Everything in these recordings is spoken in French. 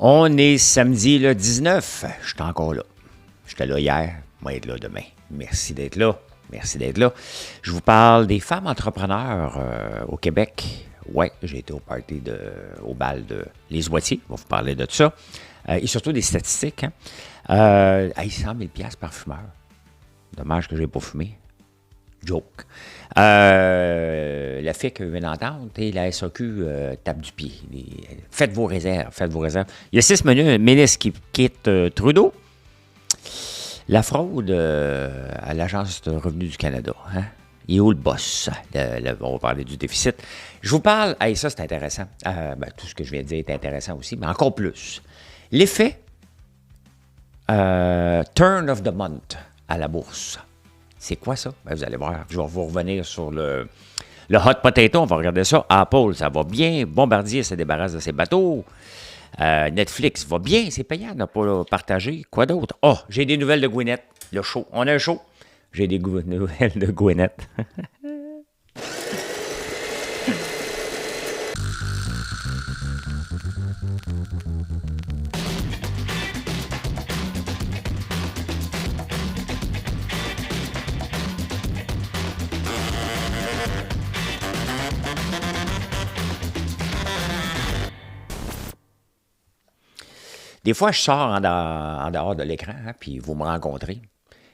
On est samedi le 19. Je suis encore là. J'étais là hier. Je vais être là demain. Merci d'être là. Merci d'être là. Je vous parle des femmes entrepreneurs au Québec. Ouais, j'ai été au party au bal de Les Oitiers. On va vous parler de tout ça. Et surtout des statistiques. Hein. 100 000 $ par fumeur. Dommage que je n'ai pas fumé. Joke. La FIC vient d'entendre et la SAQ tape du pied. Faites vos réserves, faites vos réserves. Il y a 6 ministres qui quittent Trudeau. La fraude à l'Agence de revenus du Canada. Hein? Il est où le boss? On va parler du déficit. Je vous parle, ça c'est intéressant. Tout ce que je viens de dire est intéressant aussi, mais encore plus. L'effet turn of the month à la bourse. C'est quoi ça? Vous allez voir, je vais vous revenir sur le hot potato, on va regarder ça. Apple, ça va bien. Bombardier se débarrasse de ses bateaux. Netflix va bien, c'est payant de ne pas partager. Quoi d'autre? J'ai des nouvelles de Gwyneth. Le show. On a un show. J'ai des nouvelles de Gwyneth. Des fois, je sors en dehors de l'écran, hein, puis vous me rencontrez,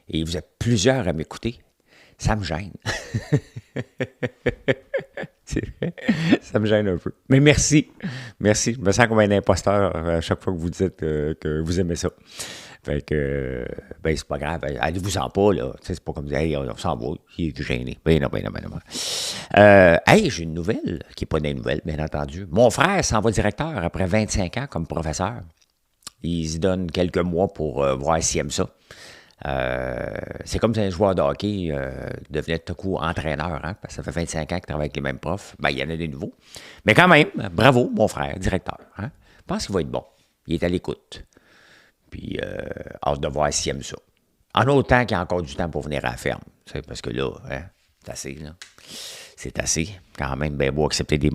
et vous êtes plusieurs à m'écouter. Ça me gêne. Ça me gêne un peu. Mais merci. Merci. Je me sens comme un imposteur à chaque fois que vous dites que vous aimez ça. Fait que, c'est pas grave. Allez-vous-en pas, là. C'est pas comme dire, hey, on s'en va. Il est gêné. Non. J'ai une nouvelle, qui n'est pas des nouvelles, bien entendu. Mon frère s'en va directeur après 25 ans comme professeur. Il se donne quelques mois pour voir s'il aime ça. C'est comme si un joueur de hockey devenait tout à coup entraîneur, hein, parce que ça fait 25 ans qu'il travaille avec les mêmes profs. Il y en a des nouveaux. Mais quand même, bravo, mon frère, directeur. Hein. Je pense qu'il va être bon. Il est à l'écoute. Puis, hâte de voir s'il aime ça. En autant qu'il y a encore du temps pour venir à la ferme. Parce que là, hein, c'est assez, là. C'est assez. Quand même, bien beau accepter des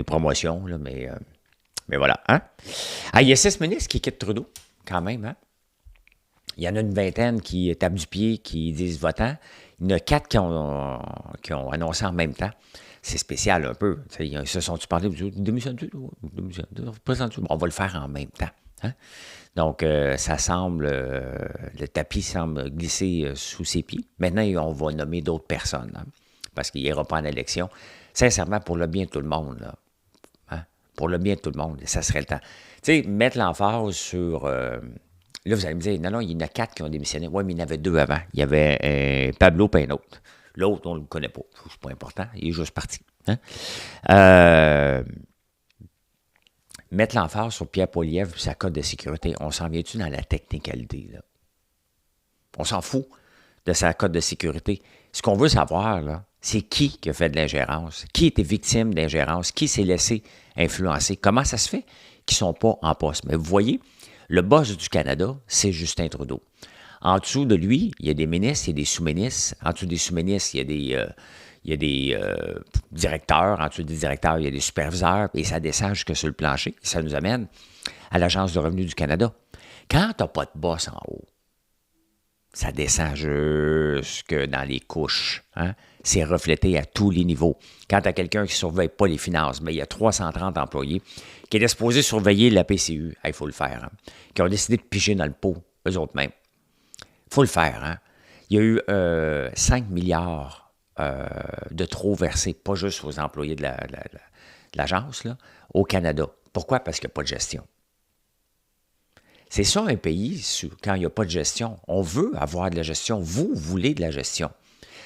promotions, là, mais voilà. Hein? Il y a 6 ministres qui quittent Trudeau, quand même. Hein? Il y en a une vingtaine qui tapent du pied, qui disent votant. Il y en a 4 qui ont annoncé en même temps. C'est spécial un peu. Ils se sont-tu parlé? Démissionne-tu? Présente-tu? On va le faire en même temps. Hein? Donc, ça semble... le tapis semble glisser sous ses pieds. Maintenant, on va nommer d'autres personnes. Hein? Parce qu'il n'ira pas en élection. Sincèrement, pour le bien de tout le monde, là. Pour le bien de tout le monde, ça serait le temps. Tu sais, mettre l'emphase sur... là, vous allez me dire, non, il y en a 4 qui ont démissionné. Oui, mais il y en avait 2 avant. Il y avait Pablo et un autre. L'autre, on ne le connaît pas. C'est pas important. Il est juste parti. Hein? Mettre l'emphase sur Pierre Poilievre et sa code de sécurité, on s'en vient-tu dans la technicalité, là? On s'en fout de sa code de sécurité. Ce qu'on veut savoir, là, c'est qui a fait de l'ingérence, qui était victime d'ingérence, qui s'est laissé influencer. Comment ça se fait qu'ils ne sont pas en poste? Mais vous voyez, le boss du Canada, c'est Justin Trudeau. En dessous de lui, il y a des ministres, il y a des sous-ministres. En dessous des sous-ministres, il y a des directeurs. En dessous des directeurs, il y a des superviseurs. Et ça descend jusque sur le plancher. Et ça nous amène à l'Agence de revenus du Canada. Quand tu n'as pas de boss en haut, ça descend jusque dans les couches. Hein? C'est reflété à tous les niveaux. Quand tu as quelqu'un qui ne surveille pas les finances, mais il y a 330 employés qui est supposé surveiller la PCU, il faut le faire. Hein? Qui ont décidé de piger dans le pot, eux autres mêmes. Il faut le faire. Hein? Il y a eu 5 milliards de trop versés, pas juste aux employés de l'agence, là, au Canada. Pourquoi? Parce qu'il n'y a pas de gestion. C'est ça un pays, quand il n'y a pas de gestion. On veut avoir de la gestion. Vous voulez de la gestion.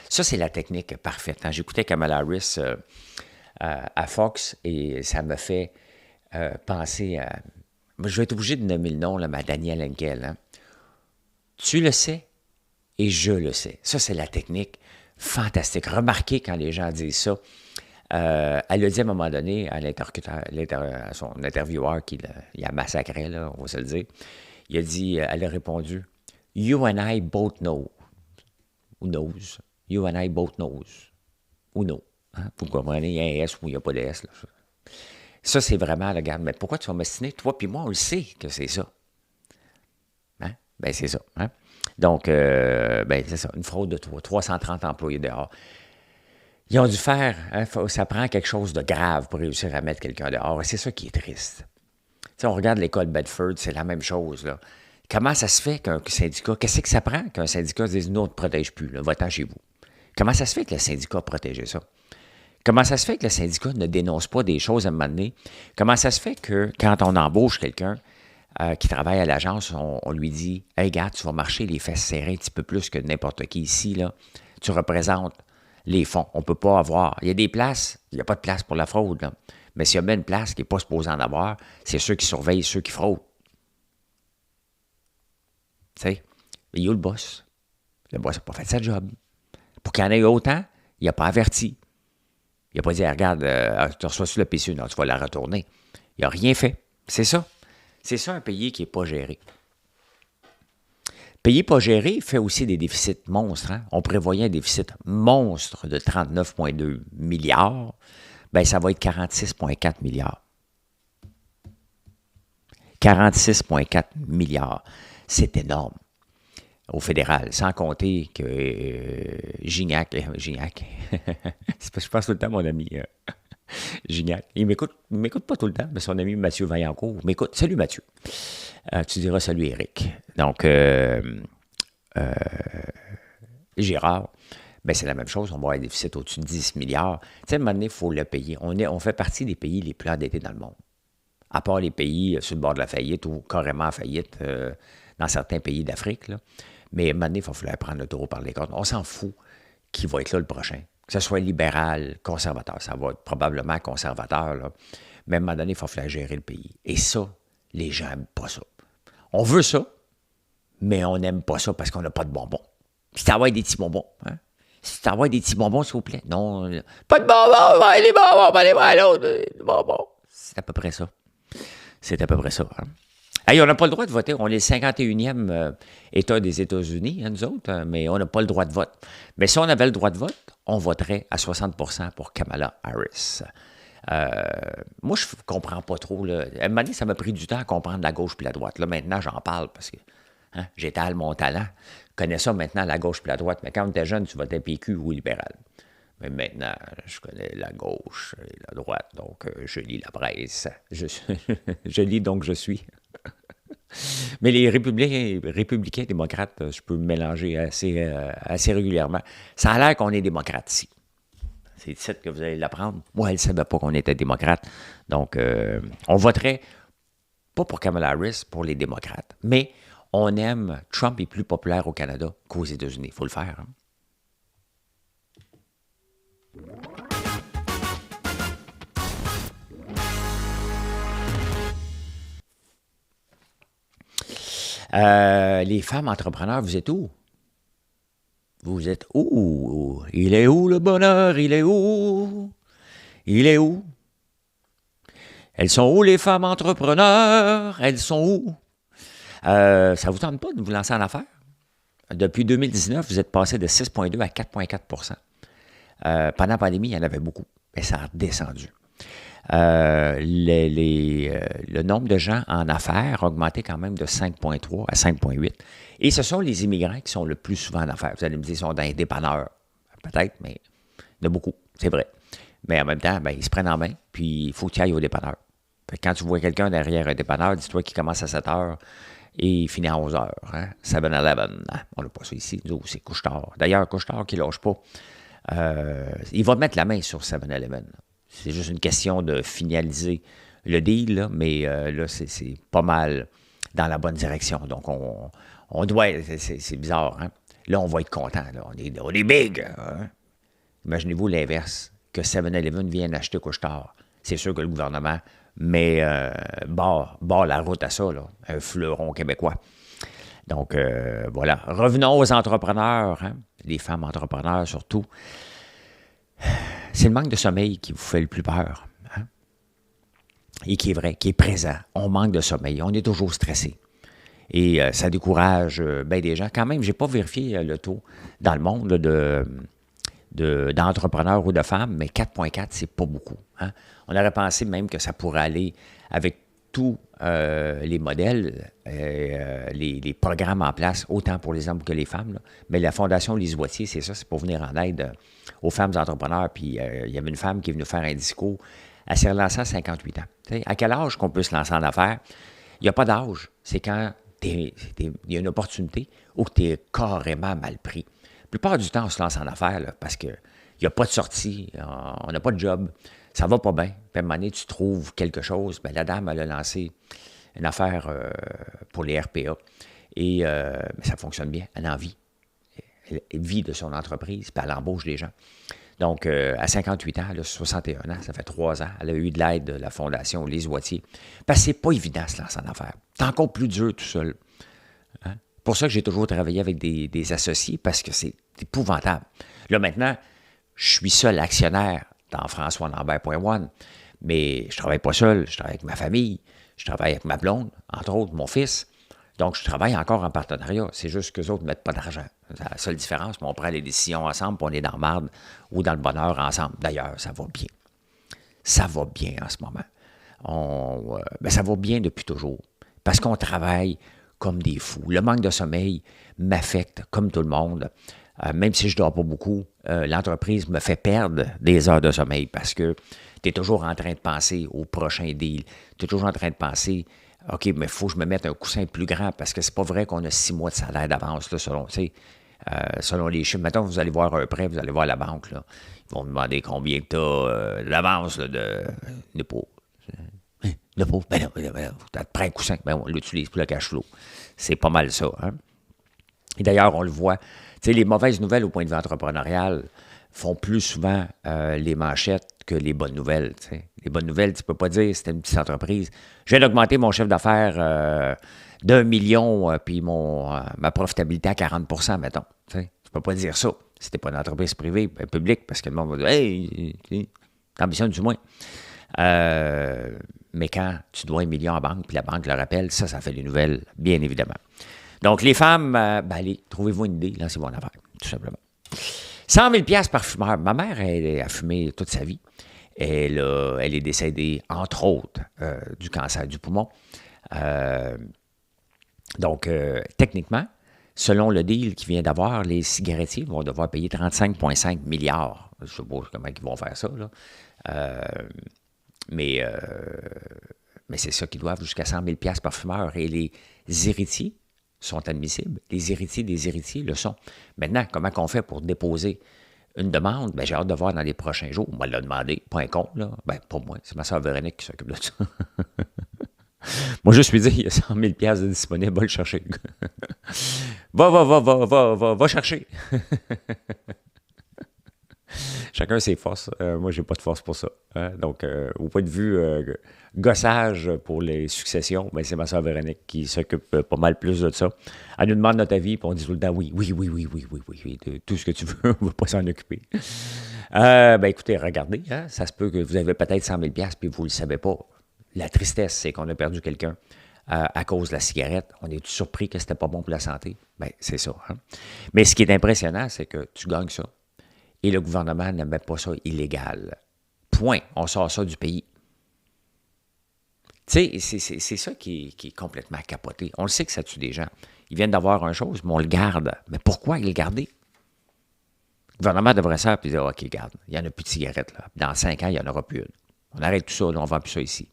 Ça, c'est la technique parfaite. Hein? J'écoutais Kamala Harris à Fox et ça me fait penser à... Je vais être obligé de nommer le nom, là, ma Danielle Henkel. Hein? Tu le sais et je le sais. Ça, c'est la technique fantastique. Remarquez quand les gens disent ça. Elle a dit à un moment donné à son intervieweur qui a massacré, là, on va se le dire. Il a dit, elle a répondu, You and I both know. Who knows? You and I both knows. Who know? Hein? Vous comprenez, il y a un S ou il n'y a pas de S. Là. Ça, c'est vraiment, regarde, mais pourquoi tu vas m'estimer? Toi puis moi, on le sait que c'est ça. Hein? Ben, c'est ça. Hein? Donc, ben, c'est ça, une fraude de 330 employés dehors. Ils ont dû faire, hein, ça prend quelque chose de grave pour réussir à mettre quelqu'un dehors. Et c'est ça qui est triste. T'sais, on regarde l'école Bedford, c'est la même chose, là. Comment ça se fait qu'un syndicat, qu'est-ce que ça prend qu'un syndicat dise non, on ne te protège plus, là, va-t'en chez vous? Comment ça se fait que le syndicat a protégé ça? Comment ça se fait que le syndicat ne dénonce pas des choses à un moment donné? Comment ça se fait que quand on embauche quelqu'un qui travaille à l'agence, on lui dit « Hey, gars, tu vas marcher les fesses serrées un petit peu plus que n'importe qui ici, là. Tu représentes les fonds. On ne peut pas avoir... Il y a des places, il n'y a pas de place pour la fraude, là. Mais s'il y a bien une place qui n'est pas supposée en avoir, c'est ceux qui surveillent ceux qui fraudent. » Tu sais, il y a où le boss? Le boss n'a pas fait sa job. Pour qu'il y en ait autant, il n'a pas averti. Il n'a pas dit, regarde, tu reçois sur le PCU, non, tu vas la retourner. Il n'a rien fait. C'est ça. C'est ça un pays qui n'est pas géré. Pays pas géré fait aussi des déficits monstres. Hein? On prévoyait un déficit monstre de 39,2 milliards. Bien, ça va être 46,4 milliards. 46,4 milliards. C'est énorme au fédéral, sans compter que Gignac, je pense tout le temps à mon ami Gignac, il m'écoute pas tout le temps, mais son ami Mathieu Vaillancourt m'écoute. Salut Mathieu. Tu diras salut Éric. Donc, Girard, ben c'est la même chose, on va avoir un déficit au-dessus de 10 milliards. Tu sais, à un moment donné, il faut le payer. On fait partie des pays les plus endettés dans le monde. À part les pays sur le bord de la faillite ou carrément en faillite dans certains pays d'Afrique, là. Mais à un moment donné, il va falloir prendre le taureau par les cornes. On s'en fout qui va être là le prochain. Que ce soit libéral, conservateur. Ça va être probablement conservateur, là. Mais à un moment donné, il va falloir gérer le pays. Et ça, les gens n'aiment pas ça. On veut ça, mais on n'aime pas ça parce qu'on n'a pas de bonbons. Si tu envoies des petits bonbons, hein? Si tu envoies des petits bonbons, s'il vous plaît. Non, pas de bonbons, les bonbons, on va aller voir l'autre, les bonbons. C'est à peu près ça. C'est à peu près ça. Hein? Hey, on n'a pas le droit de voter. On est le 51e État des États-Unis, hein, nous autres, hein, mais on n'a pas le droit de vote. Mais si on avait le droit de vote, on voterait à 60% pour Kamala Harris. Moi, je ne comprends pas trop. Là. À un moment donné, ça m'a pris du temps à comprendre la gauche puis la droite. Là, maintenant, j'en parle parce que hein, j'étale mon talent. Je connais ça maintenant, la gauche puis la droite. Mais quand tu étais jeune, tu votais PQ ou libéral. Mais maintenant, je connais la gauche et la droite, donc je lis la presse. Je lis donc je suis. Mais les républicains démocrates, je peux me mélanger assez régulièrement. Ça a l'air qu'on est démocrate ici. C'est ici que vous allez l'apprendre. Moi, elle ne savait pas qu'on était démocrate. Donc, on voterait pas pour Kamala Harris, pour les démocrates. Mais on aime, Trump est plus populaire au Canada qu'aux États-Unis. Il faut le faire. Hein? Les femmes entrepreneurs, vous êtes où? Vous êtes où? Il est où le bonheur? Il est où? Il est où? Elles sont où les femmes entrepreneurs? Elles sont où? Ça vous tente pas de vous lancer en affaires? Depuis 2019, vous êtes passé de 6,2 à 4,4 pendant la pandémie, il y en avait beaucoup, mais ça a descendu. Le nombre de gens en affaires a augmenté quand même de 5,3 à 5,8. Et ce sont les immigrants qui sont le plus souvent en affaires. Vous allez me dire, ils sont dans les dépanneurs. Peut-être, mais il y en a beaucoup, c'est vrai. Mais en même temps, ben, ils se prennent en main, puis il faut que tu ailles au dépanneur. Fait que quand tu vois quelqu'un derrière un dépanneur, dis-toi qu'il commence à 7 heures et il finit à 11 heures. Hein? 7-Eleven. On n'a pas ça ici. Nous, c'est couche-tard. D'ailleurs, couche-tard qui ne lâche pas. Il va mettre la main sur 7-Eleven. C'est juste une question de finaliser le deal, là, mais là, c'est pas mal dans la bonne direction. Donc, on doit... C'est bizarre, hein? Là, on va être content. Là. On est big. Hein? Imaginez-vous l'inverse, que 7-Eleven vienne acheter couche-tard. C'est sûr que le gouvernement barre la route à ça, là, un fleuron québécois. Donc, voilà. Revenons aux entrepreneurs, hein? Les femmes entrepreneurs surtout. C'est le manque de sommeil qui vous fait le plus peur. Hein? Et qui est vrai, qui est présent. On manque de sommeil. On est toujours stressé. Et ça décourage bien des gens. Quand même, je n'ai pas vérifié le taux dans le monde là, d'entrepreneurs ou de femmes, mais 4,4, c'est pas beaucoup. Hein? On aurait pensé même que ça pourrait aller avec tous les modèles, les programmes en place, autant pour les hommes que les femmes. Là. Mais la Fondation Lise Boitier, c'est ça, c'est pour venir en aide aux femmes entrepreneurs. Puis il y avait une femme qui est venue faire un discours. Elle s'est relancée à 58 ans. T'sais, à quel âge qu'on peut se lancer en affaires? Il n'y a pas d'âge. C'est quand il y a une opportunité ou que tu es carrément mal pris. La plupart du temps, on se lance en affaires là, parce qu'il n'y a pas de sortie, on n'a pas de job, ça va pas bien. Puis à un moment donné, tu trouves quelque chose. Bien, la dame, elle a lancé une affaire pour les RPA et ça fonctionne bien. Elle en vit. Elle vit de son entreprise, puis elle embauche des gens. Donc, à 58 ans, elle a 61 ans, ça fait 3 ans, elle a eu de l'aide de la Fondation Lise Boitier. Parce que c'est pas évident de se lancer en affaires. C'est encore plus dur tout seul. Hein? Pour ça que j'ai toujours travaillé avec des associés, parce que c'est épouvantable. Là, maintenant, je suis seul actionnaire dans François-Lambert.one, mais je travaille pas seul, je travaille avec ma famille, je travaille avec ma blonde, entre autres, mon fils. Donc, je travaille encore en partenariat. C'est juste qu'eux autres ne mettent pas d'argent. C'est la seule différence, mais on prend les décisions ensemble, puis on est dans le marde ou dans le bonheur ensemble. D'ailleurs, ça va bien. Ça va bien en ce moment. Ça va bien depuis toujours. Parce qu'on travaille comme des fous. Le manque de sommeil m'affecte comme tout le monde. Même si je ne dors pas beaucoup, l'entreprise me fait perdre des heures de sommeil parce que tu es toujours en train de penser au prochain deal. Tu es toujours en train de penser... OK, mais il faut que je me mette un coussin plus grand parce que c'est pas vrai qu'on a 6 mois de salaire d'avance, là, selon les chiffres. Maintenant, vous allez voir un prêt, vous allez voir la banque, là. Ils vont me demander combien tu as d'avance de dépôt. Dépôt, ben non, tu prends un coussin, ben on l'utilise pour le cash flow. C'est pas mal ça. Hein? Et d'ailleurs, on le voit. Tu sais, les mauvaises nouvelles au point de vue entrepreneurial font plus souvent les manchettes que les bonnes nouvelles. T'sais. Les bonnes nouvelles, tu ne peux pas dire c'était une petite entreprise. Je viens d'augmenter mon chiffre d'affaires d'1 million, puis ma profitabilité à 40 %, mettons. Tu ne peux pas dire ça. C'était pas une entreprise privée, publique, parce que le monde va dire « Hey, t'ambitionnes du moins. » Mais quand tu dois 1 million à la banque, puis la banque le rappelle, ça fait les nouvelles, bien évidemment. Donc, les femmes, allez, trouvez-vous une idée, lancez-vous en affaires, tout simplement. 100 000 $ par fumeur. Ma mère, elle a fumé toute sa vie. Elle est décédée, entre autres, du cancer du poumon. Donc, techniquement, selon le deal qu'il vient d'avoir, les cigarettiers vont devoir payer 35,5 milliards. Je ne sais pas comment ils vont faire ça, là. Mais c'est ça qu'ils doivent, jusqu'à 100 000 $ par fumeur. Et les héritiers sont admissibles. Les héritiers des héritiers le sont. Maintenant, comment on fait pour déposer une demande? Bien, j'ai hâte de voir dans les prochains jours. On va le demander, pas un compte, là. Bien, pas moi, c'est ma soeur Véronique qui s'occupe de ça. Moi, je suis dit, il y a 100 000 $ de disponible, va le chercher. Va chercher. Chacun ses forces. Moi, j'ai pas de force pour ça. Hein? Donc, au point de vue gossage pour les successions, ben, c'est ma soeur Véronique qui s'occupe pas mal plus de ça. Elle nous demande notre avis, puis on dit tout le temps oui, tout ce que tu veux, on va pas s'en occuper. Ben, écoutez, regardez, hein, ça se peut que vous avez peut-être 100 000 $ puis vous ne le savez pas. La tristesse, c'est qu'on a perdu quelqu'un à cause de la cigarette. On est surpris que c'était pas bon pour la santé. Ben, c'est ça. Hein? Mais ce qui est impressionnant, c'est que tu gagnes ça. Et le gouvernement ne met pas ça illégal. Point. On sort ça du pays. Tu sais, c'est ça qui est complètement capoté. On le sait que ça tue des gens. Ils viennent d'avoir une chose, mais on le garde. Mais pourquoi ils le garder? Le gouvernement devrait ça et dire, OK, garde, il n'y en a plus de cigarettes. Là. Dans 5 ans, il n'y en aura plus une. On arrête tout ça, là, on ne vend plus ça ici.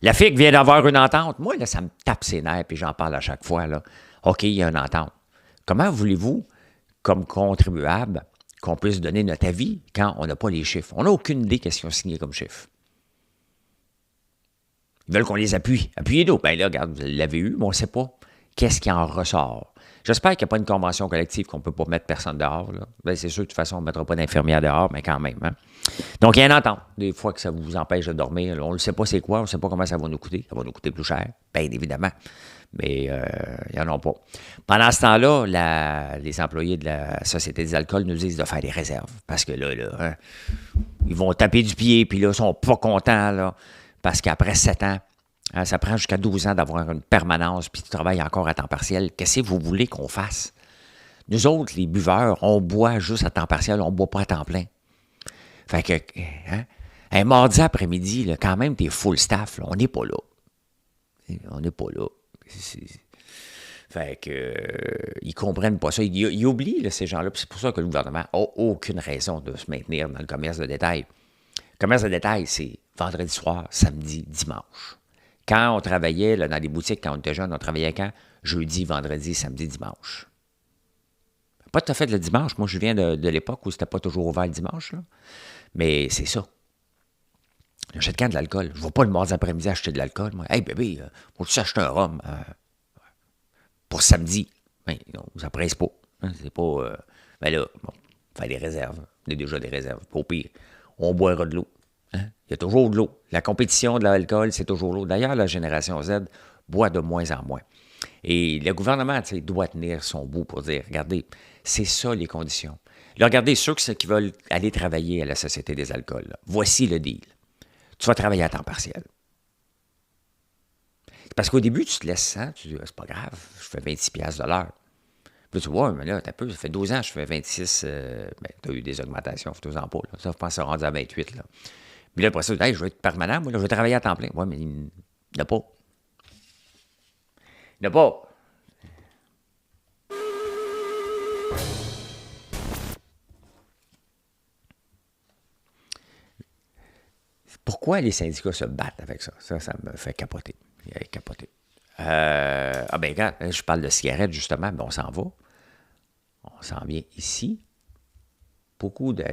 La FIC vient d'avoir une entente. Moi, là, ça me tape ses nerfs, puis j'en parle à chaque fois. Là. OK, il y a une entente. Comment voulez-vous, comme contribuable, qu'on puisse donner notre avis quand on n'a pas les chiffres? On n'a aucune idée qu'est-ce qu'ils ont signé comme chiffre. Ils veulent qu'on les appuie. Appuyez-nous. Bien là, regarde, vous l'avez eu, mais on ne sait pas qu'est-ce qui en ressort. J'espère qu'il n'y a pas une convention collective qu'on ne peut pas mettre personne dehors. Là. Bien, c'est sûr, de toute façon, on ne mettra pas d'infirmière dehors, mais quand même. Hein. Donc, il y a une entente. Des fois que ça vous empêche de dormir. On ne sait pas c'est quoi, on ne sait pas comment ça va nous coûter. Ça va nous coûter plus cher, bien évidemment. Mais il n'y en a pas. Pendant ce temps-là, les employés de la Société des alcools nous disent de faire des réserves. Parce que là hein, ils vont taper du pied, puis là, ils ne sont pas contents, là, parce qu'après 7 ans, hein, ça prend jusqu'à 12 ans d'avoir une permanence, puis tu travailles encore à temps partiel. Qu'est-ce que vous voulez qu'on fasse? Nous autres, les buveurs, on boit juste à temps partiel, on ne boit pas à temps plein. Fait que, hein, un mardi après-midi, là, quand même, t'es full staff, là, on n'est pas là. On n'est pas là. Fait que, ils comprennent pas ça. Ils oublient, là, ces gens-là. C'est pour ça que le gouvernement n'a aucune raison de se maintenir dans le commerce de détail. Le commerce de détail, c'est vendredi soir, samedi, dimanche. Quand on travaillait là, dans les boutiques, quand on était jeune, on travaillait quand? Jeudi, vendredi, samedi, dimanche. Pas tout à fait le dimanche. Moi, je viens de l'époque où c'était pas toujours ouvert le dimanche. Là. Mais c'est ça. J'achète quand de l'alcool? Je ne vais pas le mardi après-midi acheter de l'alcool. Moi. Hey bébé, faut-tu acheter un rhum pour samedi? Ben, non, ça presse pas. Hein, c'est pas... ben là, bon, faire des réserves. On a déjà des réserves. Au pire, on boira de l'eau. Hein? Il y a toujours de l'eau. La compétition de l'alcool, c'est toujours l'eau. D'ailleurs, la génération Z boit de moins en moins. Et le gouvernement doit tenir son bout pour dire, regardez, c'est ça les conditions. Là, regardez, ceux qui veulent aller travailler à la Société des alcools, là, voici le deal. Tu vas travailler à temps partiel. Parce qu'au début, tu te laisses, hein, tu dis, c'est pas grave, je fais 26$ de l'heure. Puis tu vois, mais là, t'as peu, ça fait 12 ans, je fais 26, ben, tu as eu des augmentations, ça fait 2 ans pas, là. Ça, je pense que c'est rendu à 28, là. Puis là, après ça, hey, je vais être permanent, moi, là, je vais travailler à temps plein. Oui, mais il n'y en a pas. Il n'y en a pas. Pourquoi les syndicats se battent avec ça? Ça me fait capoter. Capoter. Ah ben, quand je parle de cigarettes, justement, ben on s'en va. On s'en vient ici. Beaucoup de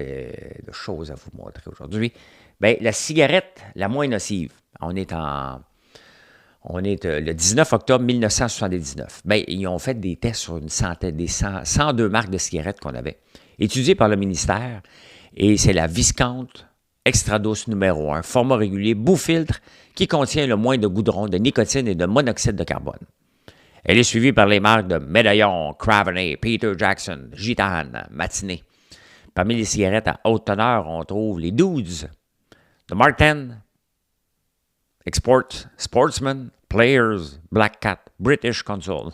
choses à vous montrer aujourd'hui. Bien, la cigarette la moins nocive. On est le 19 octobre 1979. Bien, ils ont fait des tests sur une centaine, 102 marques de cigarettes qu'on avait, étudiées par le ministère, et c'est la Viscount Extra Douce numéro 1, format régulier, bout-filtre, qui contient le moins de goudron, de nicotine et de monoxyde de carbone. Elle est suivie par les marques de Médaillon, Craveney, Peter Jackson, Gitane, Matinée. Parmi les cigarettes à haute teneur, on trouve les Dudes, de Martin, Export, Sportsman, Players, Black Cat, British Consul.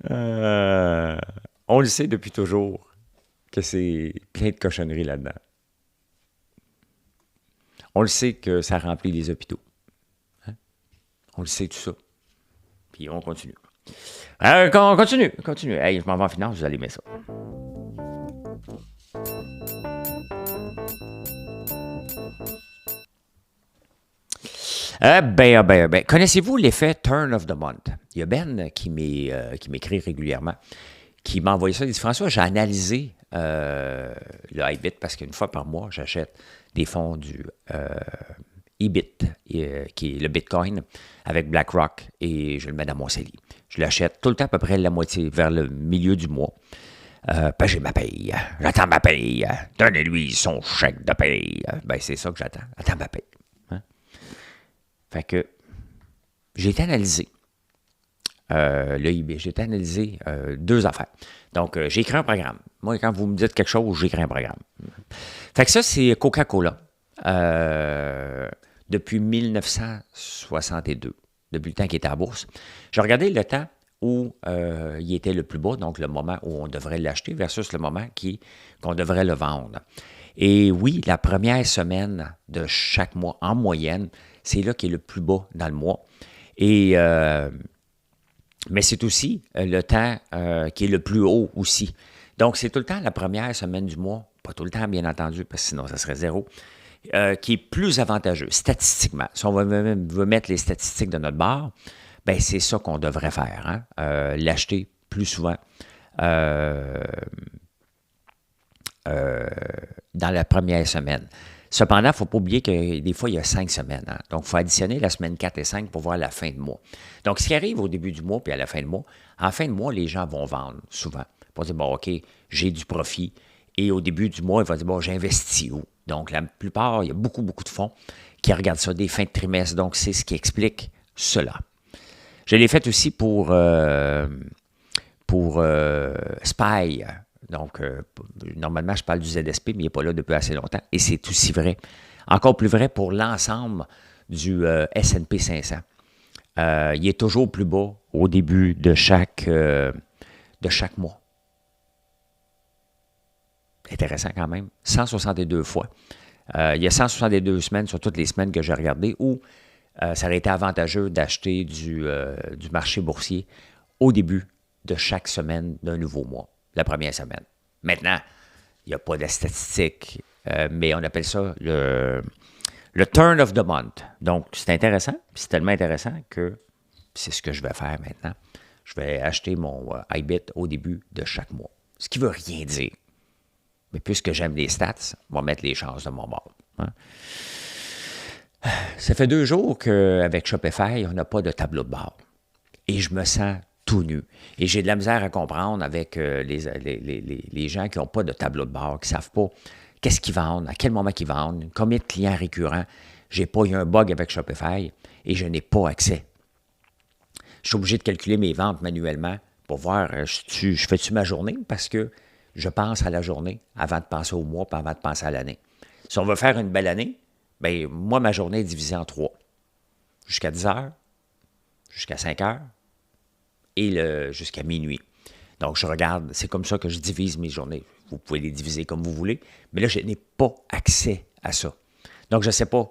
On le sait depuis toujours que c'est plein de cochonneries là-dedans. On le sait que ça remplit les hôpitaux. Hein? On le sait tout ça. Puis on continue. Continue. Hey, je m'en vais en finance, vous allez aimer ça. Ben. Connaissez-vous l'effet Turn of the Month? Il y a Ben qui m'écrit régulièrement, qui m'a envoyé ça. Il dit, François, j'ai analysé le IBIT parce qu'une fois par mois, j'achète des fonds du IBIT, qui est le Bitcoin, avec BlackRock, et je le mets dans mon CELI. Je l'achète tout le temps à peu près la moitié, vers le milieu du mois. J'ai ma paye. J'attends ma paye. Donnez-lui son chèque de paye. Ben, c'est ça que j'attends. Attends ma paye. Hein? Fait que j'ai été analysé le IBIT. J'ai été analysé 2 affaires. Donc, j'ai écrit un programme. Moi, quand vous me dites quelque chose, j'écris un programme. Fait que ça, c'est Coca-Cola. Depuis 1962, depuis le temps qu'il était à bourse. J'ai regardé le temps où il était le plus bas, donc le moment où on devrait l'acheter versus le moment qu'on devrait le vendre. Et oui, la première semaine de chaque mois, en moyenne, c'est là qui est le plus bas dans le mois. Et, mais c'est aussi le temps qui est le plus haut aussi. Donc, c'est tout le temps la première semaine du mois, pas tout le temps, bien entendu, parce que sinon, ça serait 0, qui est plus avantageux, statistiquement. Si on veut mettre les statistiques de notre bord, ben c'est ça qu'on devrait faire, hein? L'acheter plus souvent dans la première semaine. Cependant, il ne faut pas oublier que des fois, il y a 5 semaines. Hein? Donc, il faut additionner la semaine 4 et 5 pour voir la fin de mois. Donc, ce qui arrive au début du mois puis à la fin de mois, en fin de mois, les gens vont vendre souvent. Ils vont dire, bon, OK, j'ai du profit. Et au début du mois, ils vont dire, bon, j'investis où? Donc, la plupart, il y a beaucoup de fonds qui regardent ça des fins de trimestre. Donc, c'est ce qui explique cela. Je l'ai fait aussi pour SPY. Donc, normalement, je parle du ZSP, mais il n'est pas là depuis assez longtemps. Et c'est aussi vrai, encore plus vrai pour l'ensemble du S&P 500. il est toujours plus bas au début de chaque mois. Intéressant quand même. 162 fois. Il y a 162 semaines sur toutes les semaines que j'ai regardées où ça aurait été avantageux d'acheter du marché boursier au début de chaque semaine d'un nouveau mois, la première semaine. Maintenant, il n'y a pas de statistiques, mais on appelle ça le turn of the month. Donc, c'est intéressant. C'est tellement intéressant que c'est ce que je vais faire maintenant. Je vais acheter mon iBit au début de chaque mois. Ce qui ne veut rien dire. Mais puisque j'aime les stats, on va mettre les chances de mon bord. Hein? Ça fait 2 jours qu'avec Shopify, on n'a pas de tableau de bord. Et je me sens tout nu. Et j'ai de la misère à comprendre avec les gens qui n'ont pas de tableau de bord, qui ne savent pas qu'est-ce qu'ils vendent, à quel moment ils vendent, combien de clients récurrents. Je n'ai pas eu un bug avec Shopify et je n'ai pas accès. Je suis obligé de calculer mes ventes manuellement pour voir, je fais-tu ma journée parce que je pense à la journée avant de penser au mois puis avant de penser à l'année. Si on veut faire une belle année, bien, moi, ma journée est divisée en 3. Jusqu'à 10 heures, jusqu'à 5 heures et jusqu'à minuit. Donc, je regarde, c'est comme ça que je divise mes journées. Vous pouvez les diviser comme vous voulez, mais là, je n'ai pas accès à ça. Donc, je ne sais pas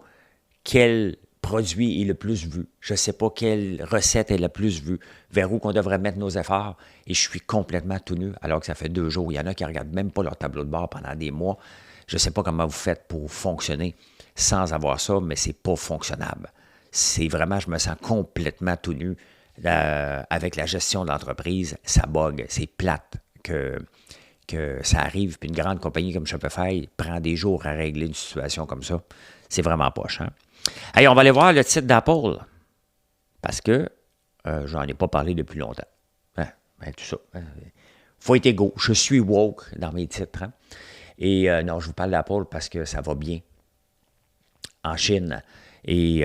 quel produit est le plus vu. Je ne sais pas quelle recette est la plus vue, vers où qu'on devrait mettre nos efforts. Et je suis complètement tout nu, alors que ça fait 2 jours. Il y en a qui ne regardent même pas leur tableau de bord pendant des mois. Je ne sais pas comment vous faites pour fonctionner sans avoir ça, mais c'est pas fonctionnable. C'est vraiment, je me sens complètement tout nu. Avec la gestion de l'entreprise, ça bug. C'est plate que ça arrive. Puis une grande compagnie comme Shopify prend des jours à régler une situation comme ça. C'est vraiment poche, hein? Hey, on va aller voir le titre d'Apple. Parce que j'en ai pas parlé depuis longtemps. Hein? Ben, tout ça. Faut être égaux. Je suis woke dans mes titres. Hein? Et non, je vous parle d'Apple parce que ça va bien en Chine. Et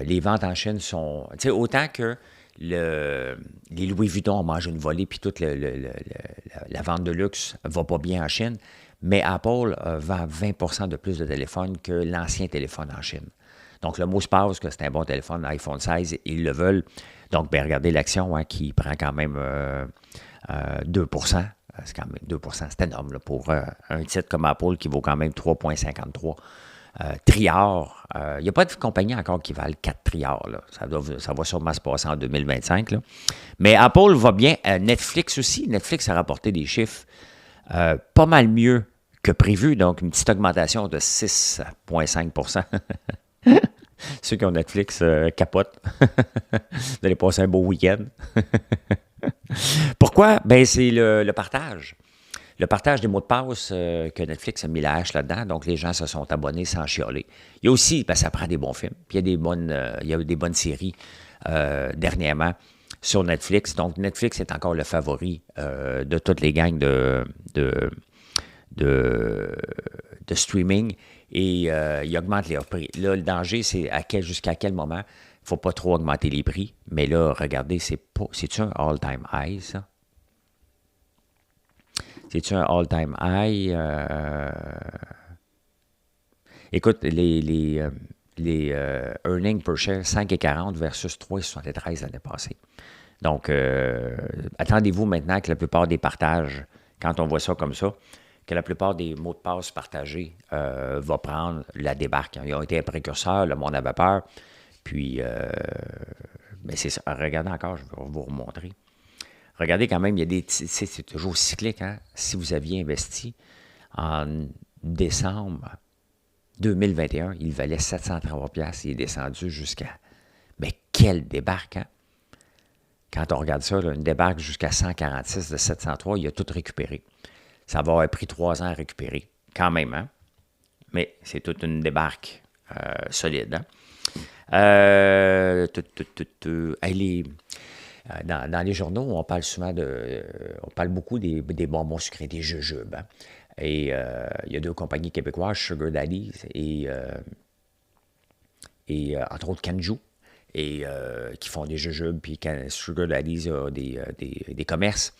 les ventes en Chine sont... Tu sais, autant que les Louis Vuitton ont mangé une volée, puis toute la vente de luxe va pas bien en Chine, mais Apple vend 20% de plus de téléphones que l'ancien téléphone en Chine. Donc, le mot se passe que c'est un bon téléphone, iPhone 16, ils le veulent. Donc, bien, regardez l'action hein, qui prend quand même 2%. C'est quand même 2%, c'est énorme là, pour un titre comme Apple qui vaut quand même 3,53 trilliards. Il n'y a pas de compagnie encore qui valent 4 trilliards. Là. Ça va sûrement se passer en 2025. Là. Mais Apple va bien. Netflix aussi. Netflix a rapporté des chiffres pas mal mieux que prévu. Donc, une petite augmentation de 6,5%. Ceux qui ont Netflix capotent. Vous allez passer un beau week-end. Pourquoi? Ben, c'est le partage. Le partage des mots de passe que Netflix a mis la hache là-dedans, donc les gens se sont abonnés sans chialer. Il y a aussi, ça prend des bons films, puis il y a des bonnes séries dernièrement sur Netflix. Donc Netflix est encore le favori de toutes les gangs de streaming et il augmente les prix. Là, le danger, c'est jusqu'à quel moment. Il ne faut pas trop augmenter les prix, mais là, regardez, c'est-tu un all-time high, ça? C'est-tu un all-time high? Écoute, les earnings per share, 5,40 versus 3,73 l'année passée. Donc, attendez-vous maintenant que la plupart des partages, quand on voit ça comme ça, que la plupart des mots de passe partagés va prendre la débarque. Ils ont été un précurseur, le monde avait peur. Puis, mais c'est ça. Regardez encore, je vais vous remontrer. Regardez quand même, il y a des... C'est toujours cyclique, hein? Si vous aviez investi en décembre 2021, il valait 703$, il est descendu jusqu'à... Mais quel débarque, hein? Quand on regarde ça, là, une débarque jusqu'à 146 de 703, il a tout récupéré. Ça va avoir pris 3 ans à récupérer, quand même, hein? Mais c'est toute une débarque solide, hein? Dans les journaux, on parle souvent on parle beaucoup des bonbons sucrés, des jujubes. Hein? Et il y a 2 compagnies québécoises, Sugar Daddy et entre autres Kanju, et qui font des jujubes, puis Sugar Daddy a des commerces.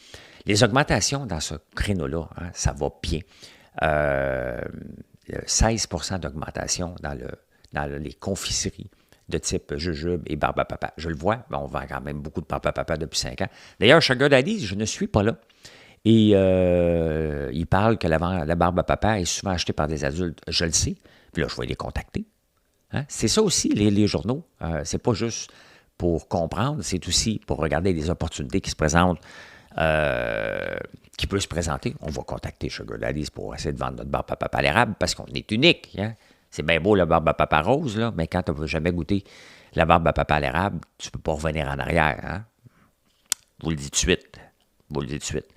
Les augmentations dans ce créneau-là, hein, ça va bien. 16% d'augmentation dans les confiseries de type jujube et barbe à papa. Je le vois, on vend quand même beaucoup de barbe à papa depuis 5 ans. D'ailleurs, Sugar Daddy, je ne suis pas là. Et il parle que la barbe à papa est souvent achetée par des adultes. Je le sais. Puis là, je vais les contacter. Hein? C'est ça aussi, les journaux. C'est pas juste pour comprendre, c'est aussi pour regarder les opportunités qui se présentent, qui peuvent se présenter. On va contacter Sugar Daddies pour essayer de vendre notre barbe à papa à l'érable parce qu'on est unique. Hein? C'est bien beau la barbe à papa rose, là, mais quand tu n'as jamais goûté la barbe à papa à l'érable, tu ne peux pas revenir en arrière. Hein? Je vous le dis tout de suite. Je vous le dis tout de suite.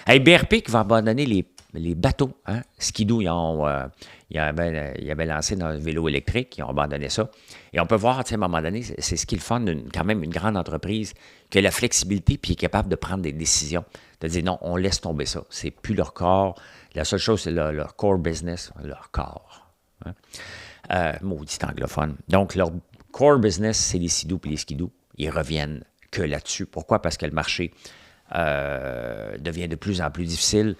Hey, BRP qui va abandonner les bateaux. Hein? Skidoo, ils avaient lancé dans le vélo électrique, ils ont abandonné ça. Et on peut voir, à un moment donné, c'est ce qui est le fun, quand même une grande entreprise qui a la flexibilité puis est capable de prendre des décisions. De dire non, on laisse tomber ça. C'est plus leur corps. La seule chose, c'est leur core business, leur corps. Hein? Maudit anglophone. Donc, leur core business, c'est les Sea-Doo puis les Skidoo. Ils reviennent que là-dessus. Pourquoi? Parce que le marché devient de plus en plus difficile.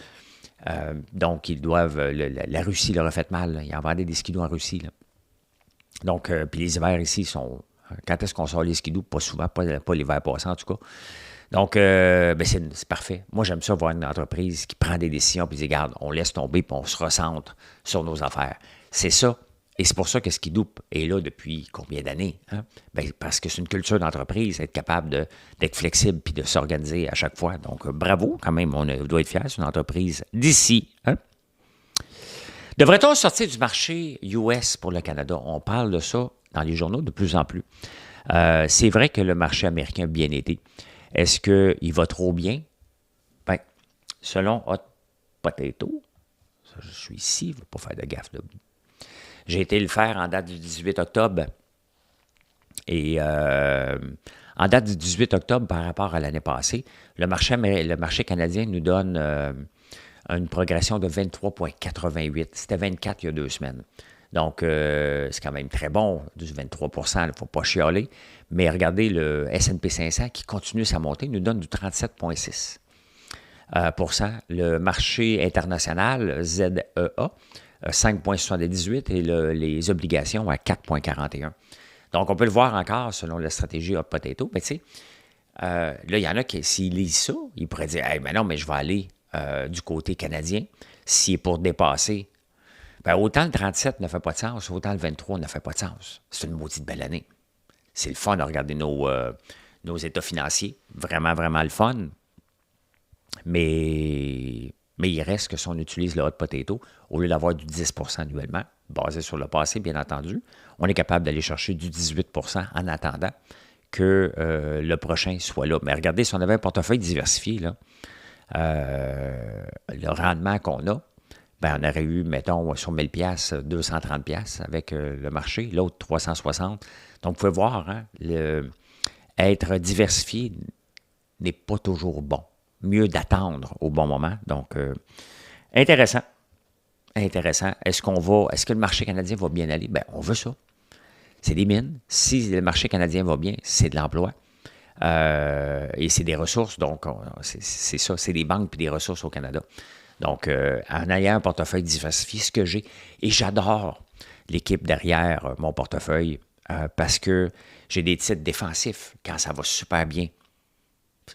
Donc, ils doivent... la Russie leur a fait mal. Là. Ils en vendaient des skidoo en Russie. Là. Donc, puis les hivers ici sont... Quand est-ce qu'on sort les skidoo? Pas souvent, pas l'hiver passant en tout cas. Donc, c'est parfait. Moi, j'aime ça voir une entreprise qui prend des décisions puis dit, regarde, on laisse tomber puis on se recentre sur nos affaires. C'est ça. Et c'est pour ça que Skidoo est là depuis combien d'années? Hein? Parce que c'est une culture d'entreprise, être capable d'être flexible puis de s'organiser à chaque fois. Donc, bravo, quand même, on doit être fiers, c'est une entreprise d'ici. Hein? Devrait-on sortir du marché US pour le Canada? On parle de ça dans les journaux de plus en plus. C'est vrai que le marché américain a bien été. Est-ce qu'il va trop bien? Bien, selon Hot Potato, ça, je suis ici, il ne faut pas faire de gaffe debout. J'ai été le faire en date du 18 octobre. Et en date du 18 octobre, par rapport à l'année passée, le marché canadien nous donne une progression de 23,88. C'était 24 il y a 2 semaines. Donc, c'est quand même très bon, du 23 il ne faut pas chialer. Mais regardez, le S&P 500 qui continue sa montée nous donne du 37,6 Le marché international, ZEA, 5,78 et les obligations à 4,41. Donc, on peut le voir encore selon la stratégie Hot Potato. Mais tu sais, là, il y en a qui, s'ils lisent ça, ils pourraient dire, hey, mais non, mais je vais aller du côté canadien. S'il est pour dépasser, bien, autant le 37 ne fait pas de sens, autant le 23 ne fait pas de sens. C'est une maudite belle année. C'est le fun de regarder nos états financiers. Vraiment, vraiment le fun. Mais il reste que si on utilise le Hot Potato, au lieu d'avoir du 10 annuellement, basé sur le passé, bien entendu, on est capable d'aller chercher du 18 en attendant que le prochain soit là. Mais regardez, si on avait un portefeuille diversifié, là, le rendement qu'on a, ben on aurait eu, mettons, sur 1000 $, 230 $ avec le marché, l'autre 360. Donc, vous pouvez voir, hein, être diversifié n'est pas toujours bon. Mieux d'attendre au bon moment. Donc, intéressant. Intéressant. Est-ce que le marché canadien va bien aller? Bien, on veut ça. C'est des mines. Si le marché canadien va bien, c'est de l'emploi. Et c'est des ressources. Donc, c'est ça. C'est des banques et des ressources au Canada. Donc, en ayant un portefeuille diversifié, ce que j'ai, et j'adore l'équipe derrière mon portefeuille parce que j'ai des titres défensifs quand ça va super bien.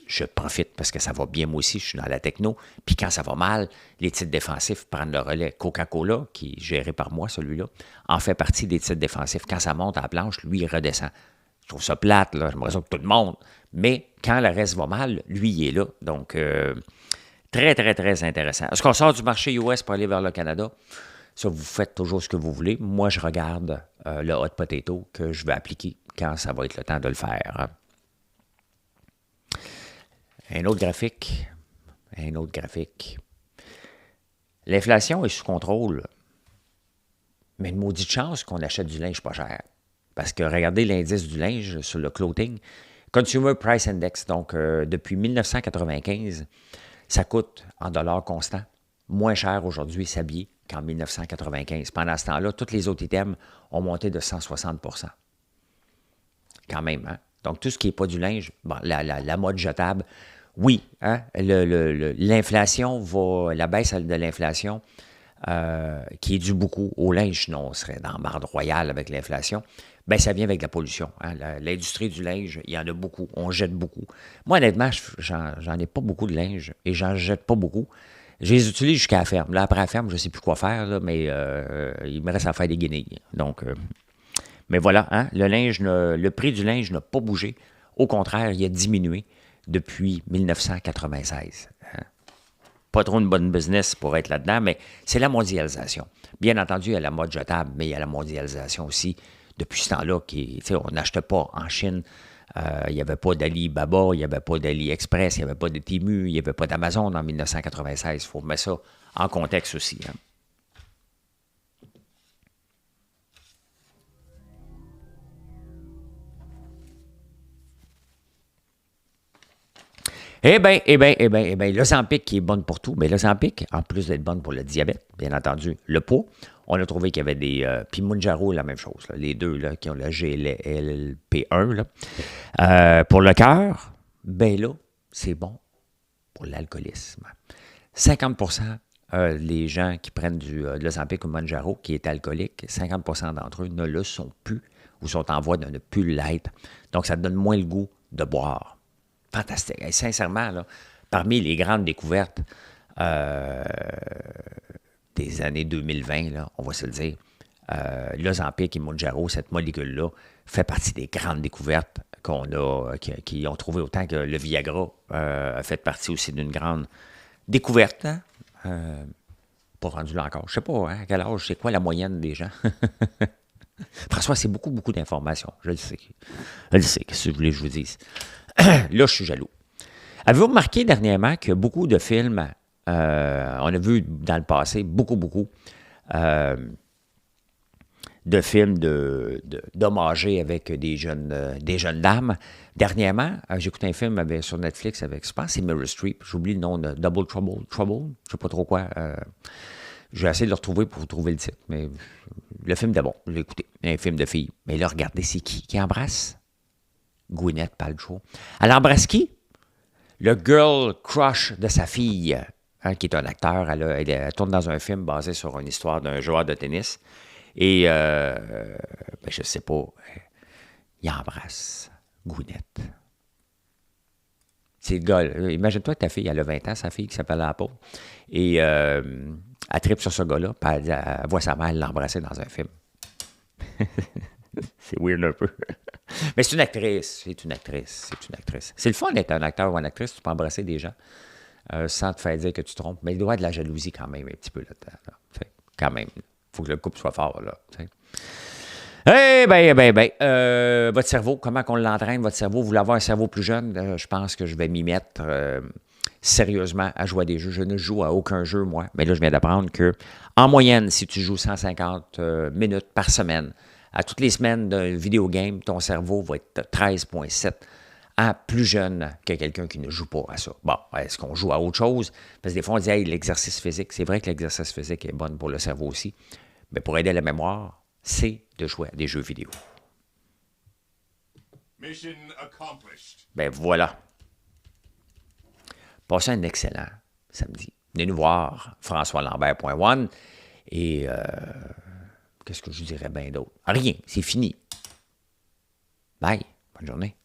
Je profite parce que ça va bien moi aussi, je suis dans la techno. Puis quand ça va mal, les titres défensifs prennent le relais. Coca-Cola, qui est géré par moi, celui-là, en fait partie des titres défensifs. Quand ça monte à la planche, lui, il redescend. Je trouve ça plate, là. J'aimerais ça que tout le monde. Mais quand le reste va mal, lui, il est là. Donc, très, très, très intéressant. Est-ce qu'on sort du marché US pour aller vers le Canada? Ça, vous faites toujours ce que vous voulez. Moi, je regarde le Hot Potato que je vais appliquer quand ça va être le temps de le faire. Un autre graphique. L'inflation est sous contrôle. Mais une maudite chance qu'on achète du linge pas cher. Parce que regardez l'indice du linge sur le clothing. Consumer Price Index. Donc, depuis 1995, ça coûte en dollars constants moins cher aujourd'hui s'habiller qu'en 1995. Pendant ce temps-là, tous les autres items ont monté de 160 %. Quand même, hein? Donc, tout ce qui n'est pas du linge, bon, la mode jetable, oui, hein? L'inflation la baisse de l'inflation qui est dû beaucoup au linge, sinon on serait dans la marde royale avec l'inflation, ben ça vient avec la pollution. Hein. L'industrie du linge, il y en a beaucoup, on jette beaucoup. Moi, honnêtement, j'en ai pas beaucoup de linge et j'en jette pas beaucoup. Je les utilise jusqu'à la ferme. Là, après la ferme, je ne sais plus quoi faire, là, mais il me reste à faire des guenilles. Donc, mais voilà, hein, le prix du linge n'a pas bougé. Au contraire, il a diminué depuis 1996. Hein. Pas trop une bonne business pour être là-dedans, mais c'est la mondialisation. Bien entendu, il y a la mode jetable, mais il y a la mondialisation aussi. Depuis ce temps-là, on n'achetait pas en Chine. Il n'y avait pas d'Alibaba, il n'y avait pas d'AliExpress, il n'y avait pas de Temu, il n'y avait pas d'Amazon en 1996. Il faut mettre ça en contexte aussi. Hein. Le Ozempic qui est bonne pour tout, mais le Ozempic, en plus d'être bonne pour le diabète, bien entendu, le poids, on a trouvé qu'il y avait des... puis Mounjaro, la même chose. Là, les deux là, qui ont le GLP-1. Là. Pour le cœur, ben là, c'est bon pour l'alcoolisme. 50 les gens qui prennent de l'Ozempic ou Mounjaro, qui est alcoolique, 50 d'entre eux ne le sont plus ou sont en voie de ne plus l'être. Donc, ça donne moins le goût de boire. Fantastique. Et sincèrement, là, parmi les grandes découvertes des années 2020, là, on va se le dire, l'Ozempic et Mounjaro, cette molécule-là, fait partie des grandes découvertes qui ont trouvé, autant que le Viagra a fait partie aussi d'une grande découverte. Hein? Pas rendu là encore. Je sais pas, hein, à quel âge, c'est quoi la moyenne des gens? François, c'est beaucoup, beaucoup d'informations. Je le sais. Je le sais, qu'est-ce que vous voulez que je vous dise? Là, je suis jaloux. Avez-vous remarqué dernièrement que beaucoup de films, on a vu dans le passé beaucoup de films d'hommes âgés avec des jeunes dames. Dernièrement, j'ai écouté un film sur Netflix avec, je pense, c'est Meryl Streep. J'oublie le nom de Double Trouble. Je sais pas trop quoi. Je vais essayer de le retrouver pour vous trouver le titre. Mais le film d'abord, je l'ai écouté. Un film de filles. Mais là, regardez, c'est qui embrasse? Gwyneth Paltrow. Elle embrasse qui? Le girl crush de sa fille, hein, qui est un acteur. Elle tourne dans un film basé sur une histoire d'un joueur de tennis. Et, je sais pas, il embrasse Gwyneth. C'est le gars. Imagine-toi ta fille, elle a 20 ans, sa fille qui s'appelle Apple. Et elle tripe sur ce gars-là, puis elle voit sa mère l'embrasser dans un film. C'est weird un peu. Mais c'est une actrice. C'est le fun d'être un acteur ou une actrice. Tu peux embrasser des gens sans te faire dire que tu te trompes. Mais il doit y avoir de la jalousie quand même, un petit peu là-dedans. Là, quand même. Il faut que le couple soit fort. Là, votre cerveau, comment qu'on l'entraîne, votre cerveau? Vous voulez avoir un cerveau plus jeune? Je pense que je vais m'y mettre sérieusement à jouer à des jeux. Je ne joue à aucun jeu, moi. Mais là, je viens d'apprendre que, en moyenne, si tu joues 150 minutes par semaine, à toutes les semaines d'un vidéo game, ton cerveau va être 13,7 ans plus jeune que quelqu'un qui ne joue pas à ça. Bon, est-ce qu'on joue à autre chose? Parce que des fois, on dit, hey, l'exercice physique, c'est vrai que l'exercice physique est bon pour le cerveau aussi. Mais pour aider à la mémoire, c'est de jouer à des jeux vidéo. Mission accomplished. Ben voilà. Passez un excellent samedi. Venez nous voir, françoislambert.one. Et qu'est-ce que je dirais bien d'autre? Rien, c'est fini. Bye, bonne journée.